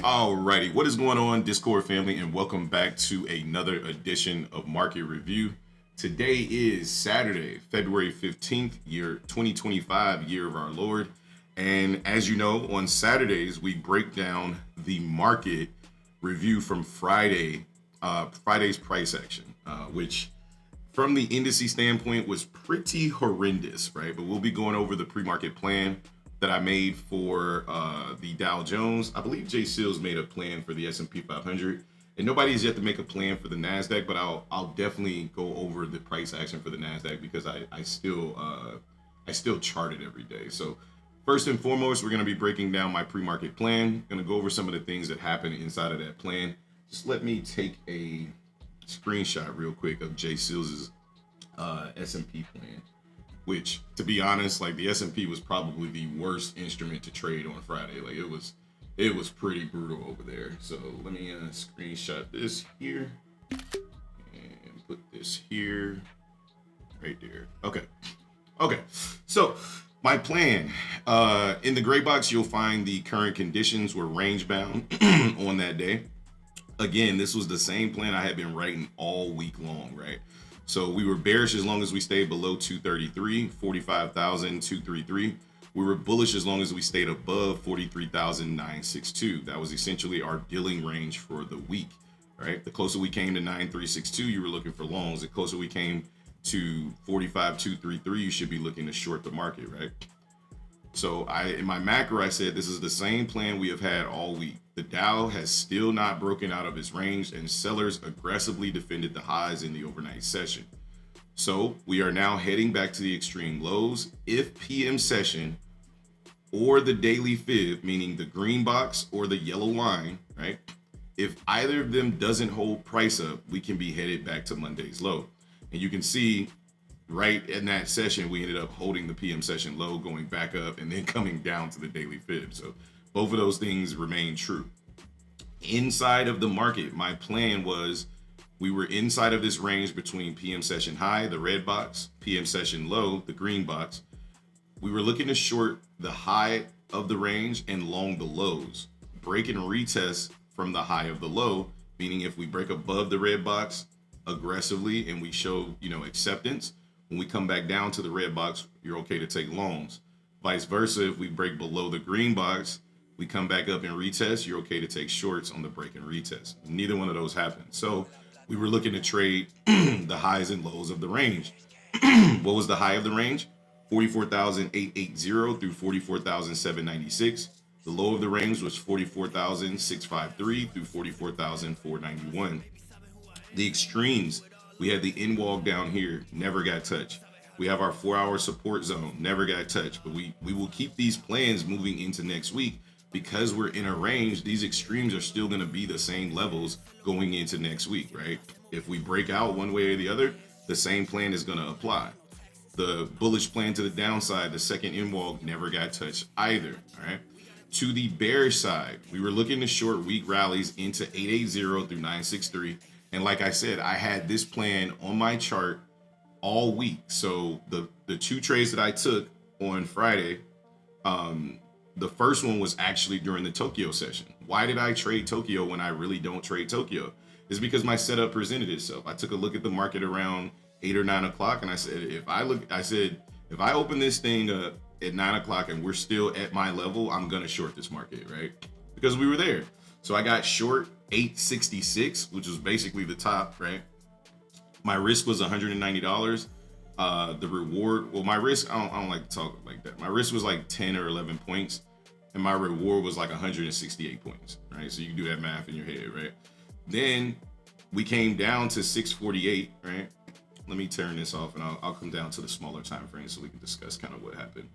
Alrighty, what is going on, Discord family, and welcome back to another edition of Market Review. Today is Saturday, February 15th, year 2025, year of our Lord. And as you know, on Saturdays, we break down the market review from Friday's price action, which from the indices standpoint was pretty horrendous, right? But we'll be going over the pre-market plan that I made for the Dow Jones. I believe Jay Seals made a plan for the S&P 500, and nobody has yet to make a plan for the Nasdaq. But I'll definitely go over the price action for the Nasdaq because I still chart it every day. So first and foremost, we're going to be breaking down my pre-market plan. Going to go over some of the things that happen inside of that plan. Just let me take a screenshot real quick of Jay Seals's S&P plan. Which, to be honest, like the S&P was probably the worst instrument to trade on Friday. Like it was pretty brutal over there. So let me screenshot this here and put this here, right there. Okay. So my plan, in the gray box, you'll find the current conditions were range bound on that day. Again, this was the same plan I had been writing all week long, right? So we were bearish as long as we stayed below 233, 45,233. We were bullish as long as we stayed above 43,962. That was essentially our dealing range for the week, right? The closer we came to 9362, you were looking for longs. The closer we came to 45,233, you should be looking to short the market, right? So in my macro, I said this is the same plan we have had all week. The Dow has still not broken out of its range, and sellers aggressively defended the highs in the overnight session. So we are now heading back to the extreme lows. If PM session or the daily fib, meaning the green box or the yellow line, right? If either of them doesn't hold price up, we can be headed back to Monday's low. And you can see right in that session, we ended up holding the PM session low, going back up, and then coming down to the daily fib. So both of those things remain true. Inside of the market, my plan was we were inside of this range between PM session high, the red box, PM session low, the green box. We were looking to short the high of the range and long the lows, break and retest from the high of the low, meaning if we break above the red box aggressively and we show, acceptance, when we come back down to the red box, you're okay to take longs. Vice versa, if we break below the green box, we come back up and retest, you're okay to take shorts on the break and retest. Neither one of those happened. So we were looking to trade the highs and lows of the range. What was the high of the range? 44,880 through 44,796. The low of the range was 44,653 through 44,491. The extremes, we had the end wall down here, never got touched. We have our 4-hour support zone, never got touched. But we will keep these plans moving into next week because we're in a range. These extremes are still going to be the same levels going into next week, right? If we break out one way or the other, the same plan is going to apply. The bullish plan to the downside, the second end wall never got touched either, all right? To the bearish side, we were looking to short weak rallies into 880 through 963. And like I said, I had this plan on my chart all week. So the two trades that I took on Friday, the first one was actually during the Tokyo session. Why did I trade Tokyo when I really don't trade Tokyo? It's because my setup presented itself. I took a look at the market around 8 or 9 o'clock, and I said, if I open this thing up at 9 o'clock and we're still at my level, I'm gonna short this market, right? Because we were there. So I got short 866, which was basically the top, right? My risk was $190. The reward, well, my risk, I don't like to talk like that. My risk was like 10 or 11 points, and my reward was like 168 points, right? So you can do that math in your head, right? Then we came down to 648, right? Let me turn this off, and I'll come down to the smaller time frame so we can discuss kind of what happened.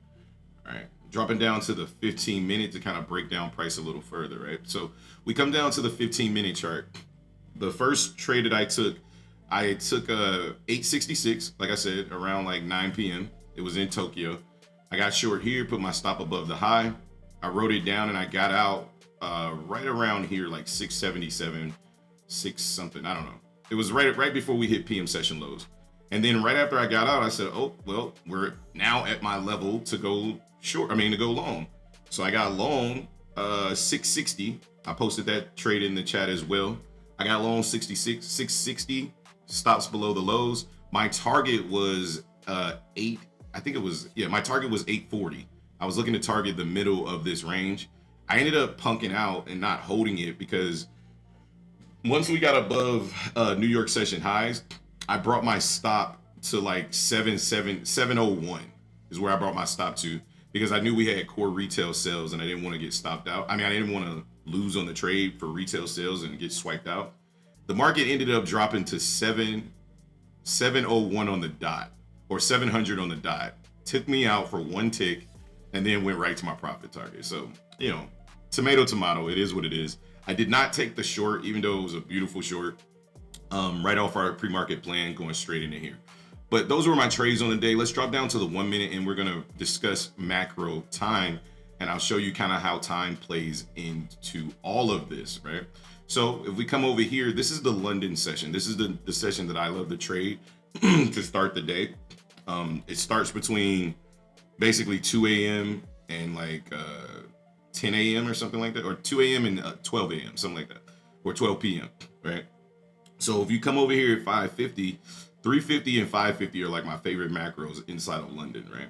All right, dropping down to the 15-minute to kind of break down price a little further, right? So we come down to the 15-minute chart. The first trade that I took 866, like I said, around like 9 p.m. It was in Tokyo. I got short here, put my stop above the high. I wrote it down and I got out right around here, like 677, 6 something, I don't know. It was right before we hit PM session lows. And then right after I got out, I said, oh, well, we're now at my level to go short, to go long. So I got long 660. I posted that trade in the chat as well. I got long 66, 660 stops below the lows. My target was 8. I think it was, yeah, my target was 840. I was looking to target the middle of this range. I ended up punking out and not holding it because once we got above New York session highs, I brought my stop to like 701 is where I brought my stop to, because I knew we had core retail sales and I didn't want to get stopped out. I mean, I didn't want to lose on the trade for retail sales and get swiped out. The market ended up dropping to 701 on the dot, or 700 on the dot. Took me out for one tick and then went right to my profit target. So, you know, tomato, it is what it is. I did not take the short, even though it was a beautiful short, right off our pre-market plan going straight into here. But those were my trades on the day. Let's drop down to the 1 minute and we're going to discuss macro time. And I'll show you kind of how time plays into all of this, right? So if we come over here, this is the London session. This is the session that I love to trade to start the day. It starts between basically 2 a.m. and like 10 a.m. or something like that, or 2 a.m. and 12 a.m., something like that, or 12 p.m., right? So if you come over here at 550, 350 and 550 are like my favorite macros inside of London, right?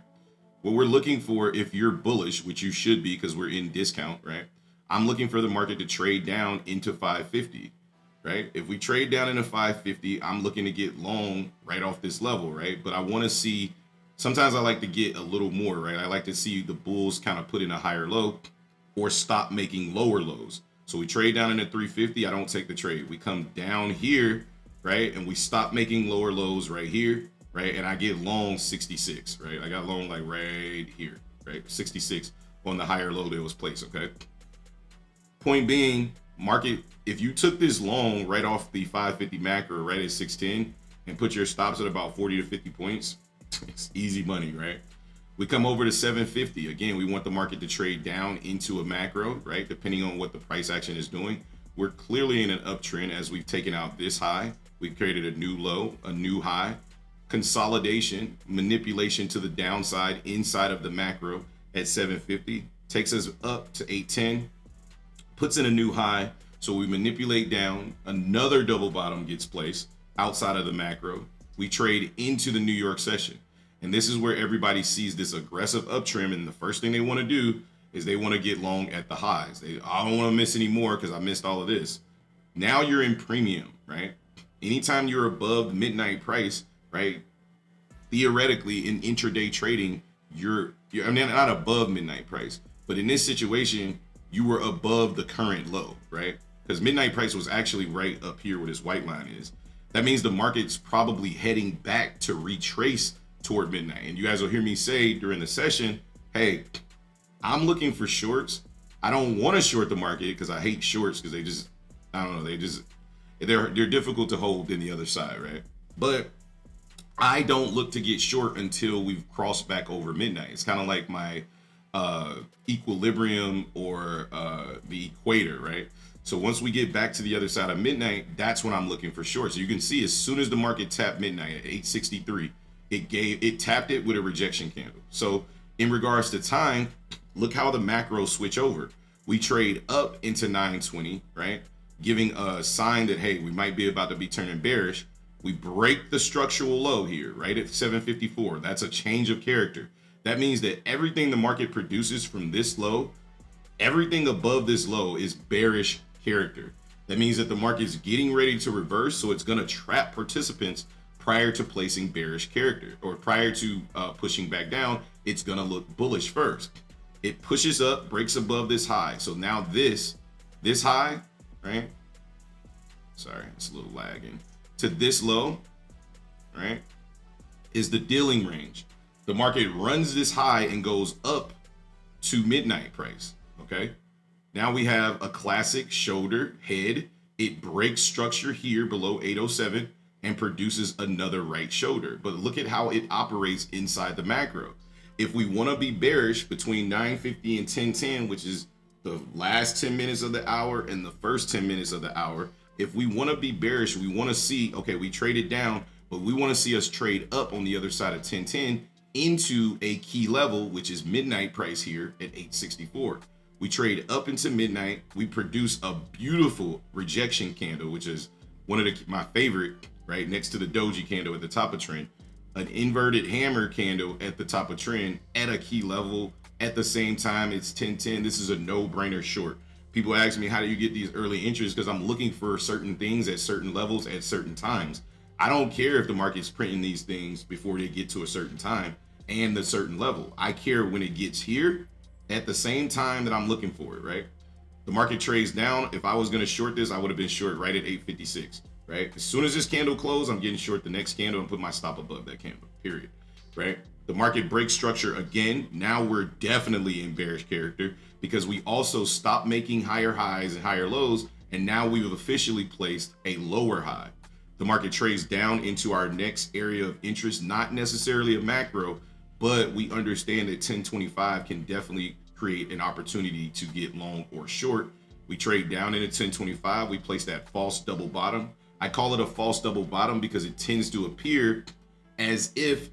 What we're looking for, if you're bullish, which you should be because we're in discount, right? I'm looking for the market to trade down into 550, right? If we trade down into 550, I'm looking to get long right off this level, right? But I want to see, sometimes I like to get a little more, right? I like to see the bulls kind of put in a higher low or stop making lower lows. So we trade down into 350, I don't take the trade. We come down here, right? And we stop making lower lows right here, right? And I get long 66, right? I got long like right here, right? 66 on the higher low that was placed, okay? Point being, market, if you took this long right off the 550 macro right at 610 and put your stops at about 40 to 50 points, it's easy money, right? We come over to 750. Again, we want the market to trade down into a macro, right? Depending on what the price action is doing. We're clearly in an uptrend as we've taken out this high. We've created a new low, a new high, consolidation, manipulation to the downside inside of the macro at 750, takes us up to 810, puts in a new high. So we manipulate down, another double bottom gets placed outside of the macro. We trade into the New York session. And this is where everybody sees this aggressive uptrend. And the first thing they want to do is they want to get long at the highs. I don't want to miss any more because I missed all of this. Now you're in premium, right? Anytime you're above midnight price, right? Theoretically, in intraday trading, you're I mean, not above midnight price, but in this situation, you were above the current low, right? Because midnight price was actually right up here where this white line is. That means the market's probably heading back to retrace toward midnight. And you guys will hear me say during the session, hey, I'm looking for shorts. I don't want to short the market because I hate shorts because they just, I don't know, they're difficult to hold in the other side, right? But I don't look to get short until we've crossed back over midnight. It's kind of like my equilibrium or the equator, right? So once we get back to the other side of midnight, that's when I'm looking for shorts. So you can see as soon as the market tapped midnight at 863, it tapped it with a rejection candle. So in regards to time, look how the macros switch over. We trade up into 920, right? Giving a sign that, hey, we might be about to be turning bearish. We break the structural low here, right at 754. That's a change of character. That means that everything the market produces from this low, everything above this low is bearish character. That means that the market is getting ready to reverse. So it's going to trap participants prior to placing bearish character, or prior to pushing back down. It's going to look bullish first. It pushes up, breaks above this high. So now this high, right? Sorry, it's a little lagging. To this low, right, is the dealing range. The market runs this high and goes up to midnight price, okay? Now we have a classic shoulder head. It breaks structure here below 807 and produces another right shoulder. But look at how it operates inside the macro. If we want to be bearish between 950 and 1010, which is the last 10 minutes of the hour and the first 10 minutes of the hour, if we want to be bearish, we want to see, okay, we traded down, but we want to see us trade up on the other side of 1010 into a key level, which is midnight price here at 864. We trade up into midnight. We produce a beautiful rejection candle, which is one of my favorite, right next to the doji candle at the top of trend. An inverted hammer candle at the top of trend at a key level. At the same time, it's 10-10. This is a no-brainer short. People ask me, how do you get these early entries? Because I'm looking for certain things at certain levels at certain times. I don't care if the market's printing these things before they get to a certain time and the certain level. I care when it gets here at the same time that I'm looking for it, right? The market trades down. If I was going to short this, I would have been short right at 856, right? As soon as this candle closed, I'm getting short the next candle and put my stop above that candle, period, right? The market breaks structure again. Now we're definitely in bearish character because we also stopped making higher highs and higher lows, and now we've officially placed a lower high. The market trades down into our next area of interest, not necessarily a macro, but we understand that 1025 can definitely create an opportunity to get long or short. We trade down into 1025. We place that false double bottom. I call it a false double bottom because it tends to appear as if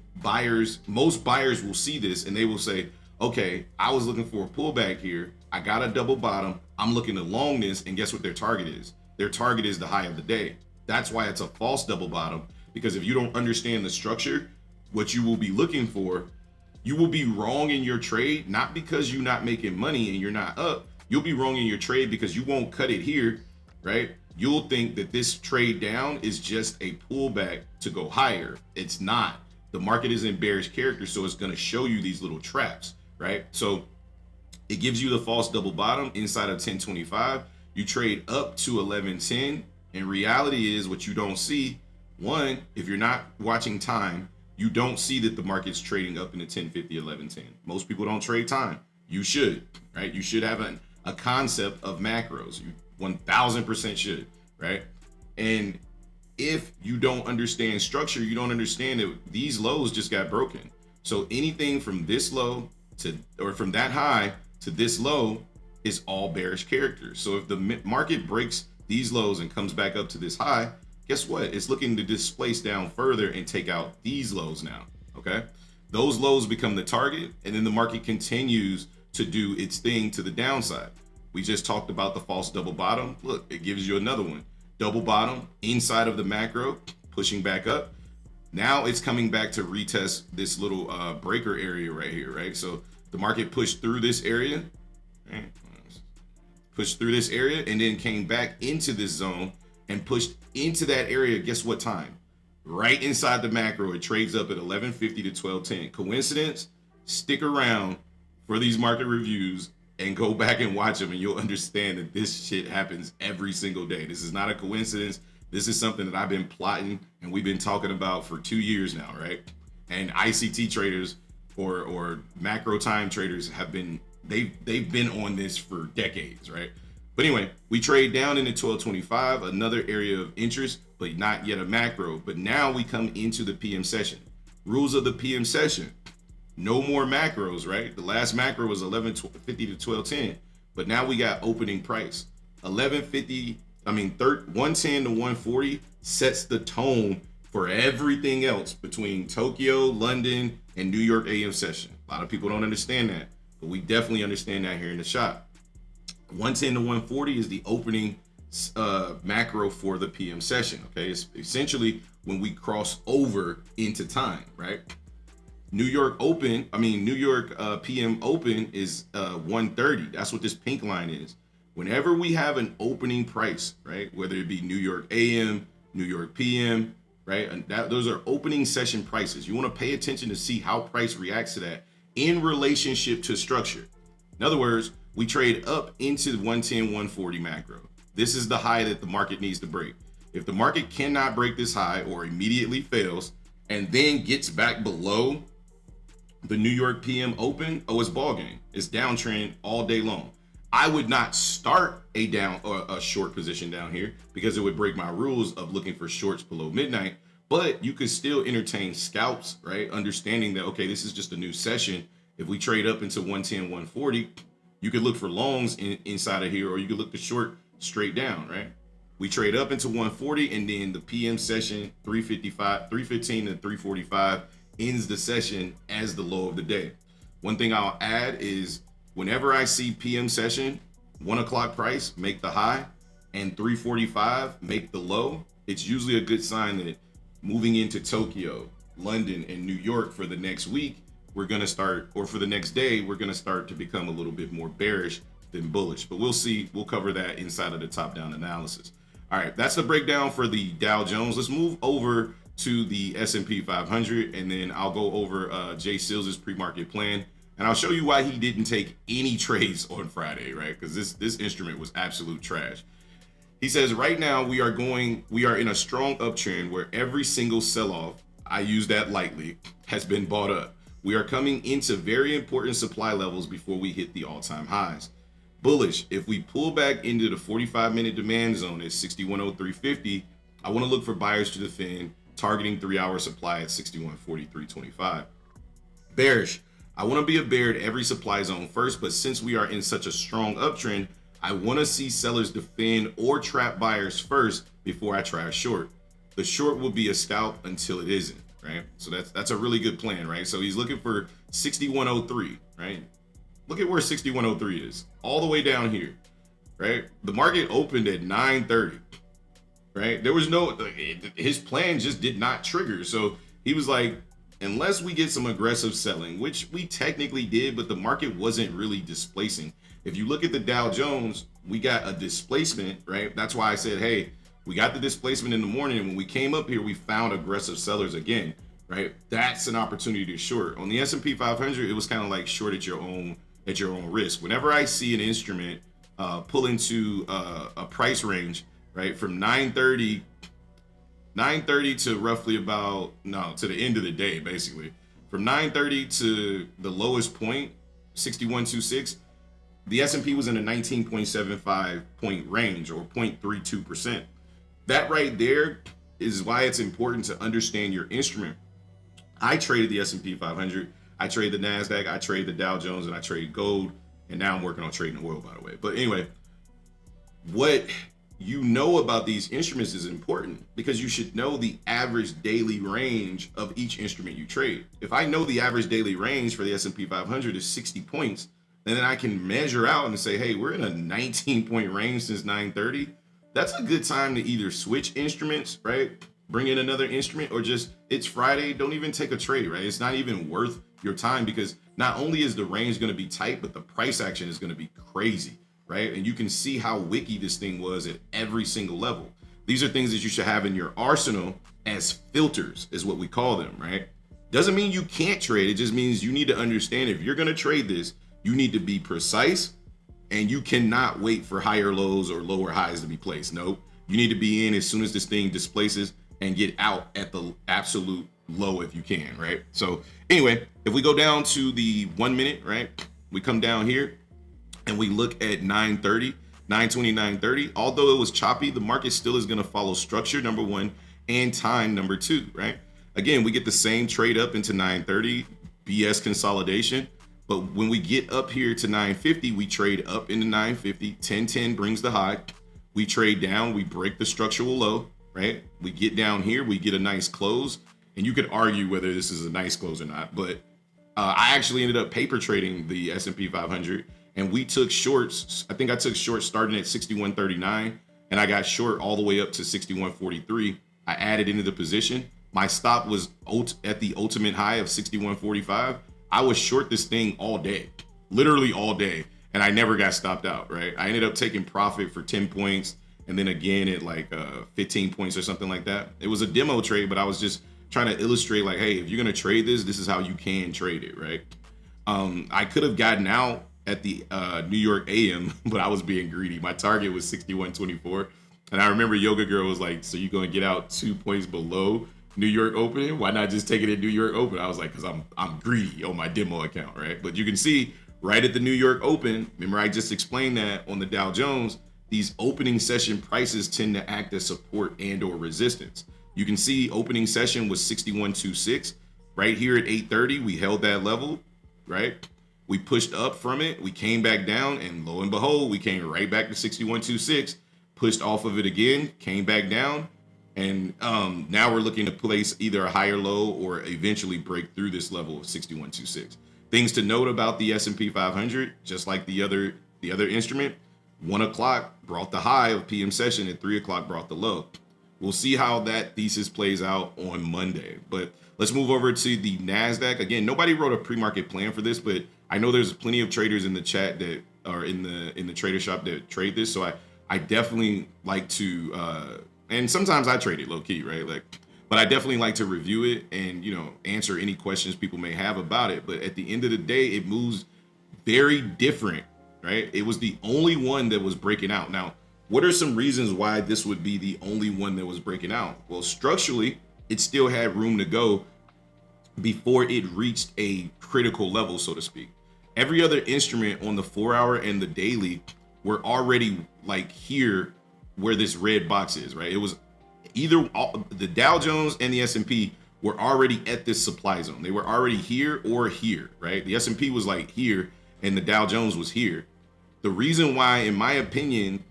most buyers will see this and they will say, okay, I was looking for a pullback here. I got a double bottom. I'm looking to long this, and guess what their target is? Their target is the high of the day. That's why it's a false double bottom, because if you don't understand the structure, what you will be looking for, you will be wrong in your trade, not because you're not making money and you're not up. You'll be wrong in your trade because you won't cut it here, right? You'll think that this trade down is just a pullback to go higher. It's not. The market is in bearish character, so it's going to show you these little traps, right? So it gives you the false double bottom inside of 1025. You trade up to 1110. And reality is, what you don't see, one, if you're not watching time, you don't see that the market's trading up into 1050, 1110. Most people don't trade time. You should, right? You should have a concept of macros. You 1000% should, right? And if you don't understand structure, you don't understand that these lows just got broken. So anything from this low to, or from that high to this low, is all bearish character. So if the market breaks these lows and comes back up to this high, guess what? It's looking to displace down further and take out these lows now, okay? Those lows become the target, and then the market continues to do its thing to the downside. We just talked about the false double bottom. Look, it gives you another one. Double bottom inside of the macro, pushing back up. Now it's coming back to retest this little breaker area right here, right? So the market pushed through this area, right? Pushed through this area and then came back into this zone and pushed into that area. Guess what time? Right inside the macro. It trades up at 1150 to 1210. Coincidence? Stick around for these market reviews and go back and watch them, and you'll understand that this shit happens every single day. This is not a coincidence. This is something that I've been plotting and we've been talking about for 2 years now, right? And ICT traders or macro time traders have been, they've been on this for decades, right? But anyway, we trade down into 1225, another area of interest, but not yet a macro. But now we come into the PM session. Rules of the PM session: no more macros, right? The last macro was 1150 to 1210, but now we got opening price. 110 to 140 sets the tone for everything else between Tokyo, London, and New York AM session. A lot of people don't understand that, but we definitely understand that here in the shop. 110 to 140 is the opening macro for the PM session, okay? It's essentially when we cross over into time, right? New York PM open is 130. That's what this pink line is. Whenever we have an opening price, right, whether it be New York AM, New York PM, right, and those are opening session prices. You want to pay attention to see how price reacts to that in relationship to structure. In other words, we trade up into 110, 140 macro. This is the high that the market needs to break. If the market cannot break this high or immediately fails and then gets back below the New York PM open, it's ball game. It's downtrend all day long. I would not start a short position down here because it would break my rules of looking for shorts below midnight, but you could still entertain scalps, right? Understanding that, okay, this is just a new session. If we trade up into 110, 140, you could look for longs inside of here, or you could look to short straight down, right? We trade up into 140, and then the PM session 315 to 345 ends the session as the low of the day. One thing I'll add is Whenever I see PM session, 1 o'clock price, make the high, and 345 make the low, it's usually a good sign that moving into Tokyo, London, and New York for the next week, we're going to start, or for the next day, we're going to start to become a little bit more bearish than bullish. But we'll see. We'll cover that inside of the top-down analysis. All right, that's the breakdown for the Dow Jones. Let's move over to the S&P 500, and then I'll go over Jay Seals' pre-market plan, and I'll show you why he didn't take any trades on Friday, right? Because this instrument was absolute trash. He says right now we are in a strong uptrend where every single sell-off, I use that lightly, has been bought up. We are coming into very important supply levels before we hit the all-time highs. Bullish, if we pull back into the 45-minute demand zone at 6103.50, I want to look for buyers to defend, targeting 3-hour supply at 6143.25. Bearish, I want to be a bear at every supply zone first, but since we are in such a strong uptrend, I want to see sellers defend or trap buyers first before I try a short. The short will be a scalp until it isn't, right? So that's a really good plan, right? So he's looking for 6103, right? Look at where 6103 is, all the way down here, right? The market opened at 930, right? There was his plan just did not trigger. So he was like, unless we get some aggressive selling, which we technically did, but the market wasn't really displacing. If you look at the Dow Jones, we got a displacement, right? That's why I said, hey, we got the displacement in the morning, and when we came up here, we found aggressive sellers again, right? That's an opportunity to short. On the S&P 500, it was kind of like short at your own risk. Whenever I see an instrument pull into a price range, right, from 930 to roughly to the end of the day, basically, from 930 to the lowest point, 6126, the S&P was in a 19.75 point range, or 0.32%. That right there is why it's important to understand your instrument. I traded the S&P 500, I trade the NASDAQ, I trade the Dow Jones, and I trade gold, and now I'm working on trading oil, by the way. But anyway, what you know about these instruments is important, because you should know the average daily range of each instrument you trade. If I know the average daily range for the S&P 500 is 60 points, and then I can measure out and say, hey, we're in a 19-point range since 930. That's a good time to either switch instruments, right? Bring in another instrument, or just, it's Friday, don't even take a trade, right? It's not even worth your time, because not only is the range going to be tight, but the price action is going to be crazy, right? And you can see how wicky this thing was at every single level. These are things that you should have in your arsenal as filters, is what we call them, right? Doesn't mean you can't trade. It just means you need to understand, if you're going to trade this, you need to be precise, and you cannot wait for higher lows or lower highs to be placed. Nope. You need to be in as soon as this thing displaces and get out at the absolute low if you can, right? So anyway, if we go down to the 1 minute, right, we come down here and we look at 930, 920, 930. Although it was choppy, the market still is going to follow structure, number one, and time, number two, right? Again, we get the same trade up into 930, BS consolidation. But when we get up here to 950, we trade up into 950. 1010 brings the high. We trade down, we break the structural low, right? We get down here, we get a nice close. And you could argue whether this is a nice close or not, but I actually ended up paper trading the S&P 500, and we took shorts. I think I took shorts starting at 61.39, and I got short all the way up to 61.43. I added into the position. My stop was at the ultimate high of 61.45. I was short this thing all day, literally all day, and I never got stopped out, right? I ended up taking profit for 10 points, and then again at like 15 points or something like that. It was a demo trade, but I was just trying to illustrate, like, hey, if you're going to trade this is how you can trade it, right? I could have gotten out at the New York AM, but I was being greedy. My target was 61.24, and I remember Yoga Girl was like, so you're going to get out 2 points below New York opening? Why not just take it at New York open? I was like, because I'm greedy on my demo account, right? But you can see right at the New York open, remember I just explained that on the Dow Jones, these opening session prices tend to act as support and or resistance. You can see opening session was 61.26. Right here at 8:30, we held that level, right? We pushed up from it, we came back down, and lo and behold, we came right back to 61.26, pushed off of it again, came back down. And now we're looking to place either a higher low or eventually break through this level of 61.26. Things to note about the S&P 500, just like the other instrument, 1 o'clock brought the high of PM session and 3 o'clock brought the low. We'll see how that thesis plays out on Monday. But let's move over to the NASDAQ. Again, nobody wrote a pre-market plan for this, but I know there's plenty of traders in the chat that are in the trader shop that trade this. So I definitely like to, and sometimes I trade it low key, right? But I definitely like to review it and, answer any questions people may have about it. But at the end of the day, it moves very different, right? It was the only one that was breaking out. Now, what are some reasons why this would be the only one that was breaking out? Well, structurally, it still had room to go before it reached a critical level, so to speak. Every other instrument on the 4-hour and the daily were already like here where this red box is, right? It was either the Dow Jones and the S&P were already at this supply zone. They were already here or here, right? The S&P was like here and the Dow Jones was here. The reason why, in my opinion,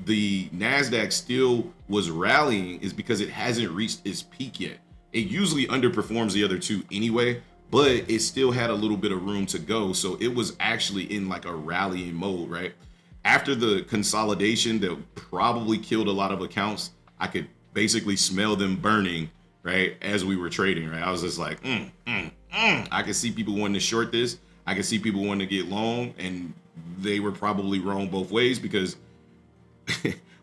the NASDAQ still was rallying is because it hasn't reached its peak yet. It usually underperforms the other two anyway, but it still had a little bit of room to go. So it was actually in like a rallying mode, right? After the consolidation that probably killed a lot of accounts, I could basically smell them burning, right? As we were trading, right? I was just like, I could see people wanting to short this. I could see people wanting to get long, and they were probably wrong both ways, because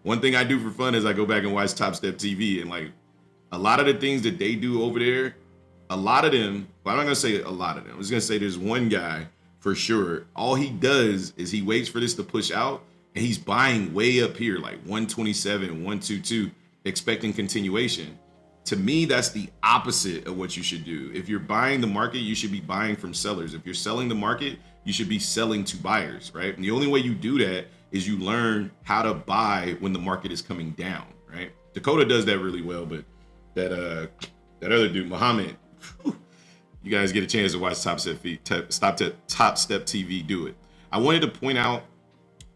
one thing I do for fun is I go back and watch Top Step TV, and like a lot of the things that they do over there, a lot of them, well, I'm not gonna say a lot of them. I was gonna say there's one guy for sure. All he does is he waits for this to push out, and he's buying way up here, like 127, 122, expecting continuation. To me, that's the opposite of what you should do. If you're buying the market, you should be buying from sellers. If you're selling the market, you should be selling to buyers, right? And the only way you do that is you learn how to buy when the market is coming down, right? Dakota does that really well, but that other dude, Muhammad, you guys get a chance to watch Top Step TV do it. I wanted to point out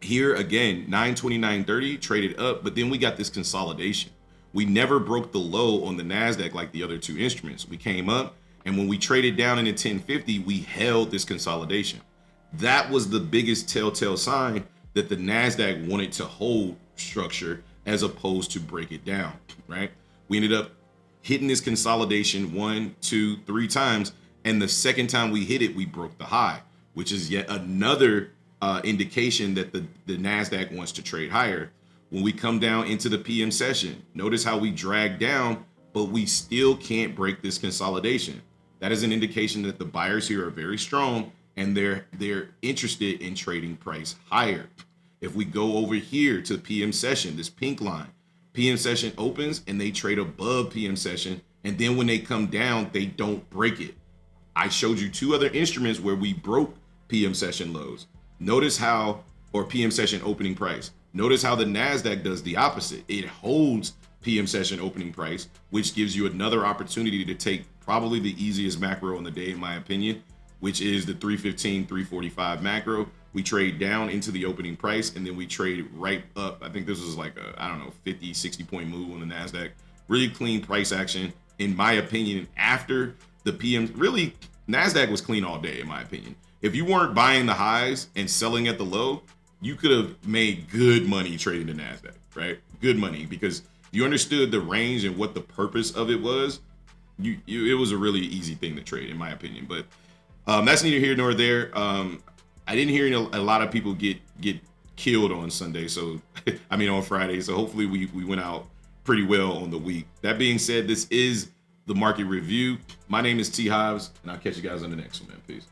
here again, 929.30 traded up, but then we got this consolidation. We never broke the low on the NASDAQ like the other two instruments. We came up, and when we traded down into 1050, we held this consolidation. That was the biggest telltale sign that the NASDAQ wanted to hold structure as opposed to break it down, right? We ended up hitting this consolidation 1, 2, 3 times, and the second time we hit it, we broke the high, which is yet another indication that the NASDAQ wants to trade higher. When we come down into the PM session, notice how we drag down, but we still can't break this consolidation. That is an indication that the buyers here are very strong, and they're interested in trading price higher. If we go over here to PM session, this pink line, PM session opens and they trade above PM session, and then when they come down, they don't break it. I showed you 2 other instruments where we broke PM session lows. Notice how, or PM session opening price. Notice how the NASDAQ does the opposite. It holds PM session opening price, which gives you another opportunity to take probably the easiest macro on the day, in my opinion, which is the 315, 345 macro. We trade down into the opening price, and then we trade right up. I think this was like a, 50, 60 point move on the NASDAQ. Really clean price action, in my opinion. After the PM, really, NASDAQ was clean all day, in my opinion. If you weren't buying the highs and selling at the low, you could have made good money trading the NASDAQ, right? Good money, because you understood the range and what the purpose of it was. It was a really easy thing to trade, in my opinion. But that's neither here nor there. I didn't hear a lot of people get killed on Sunday, so on Friday. So hopefully we went out pretty well on the week. That being said, this is the market review. My name is T.Hobbs, and I'll catch you guys on the next one, man. Peace.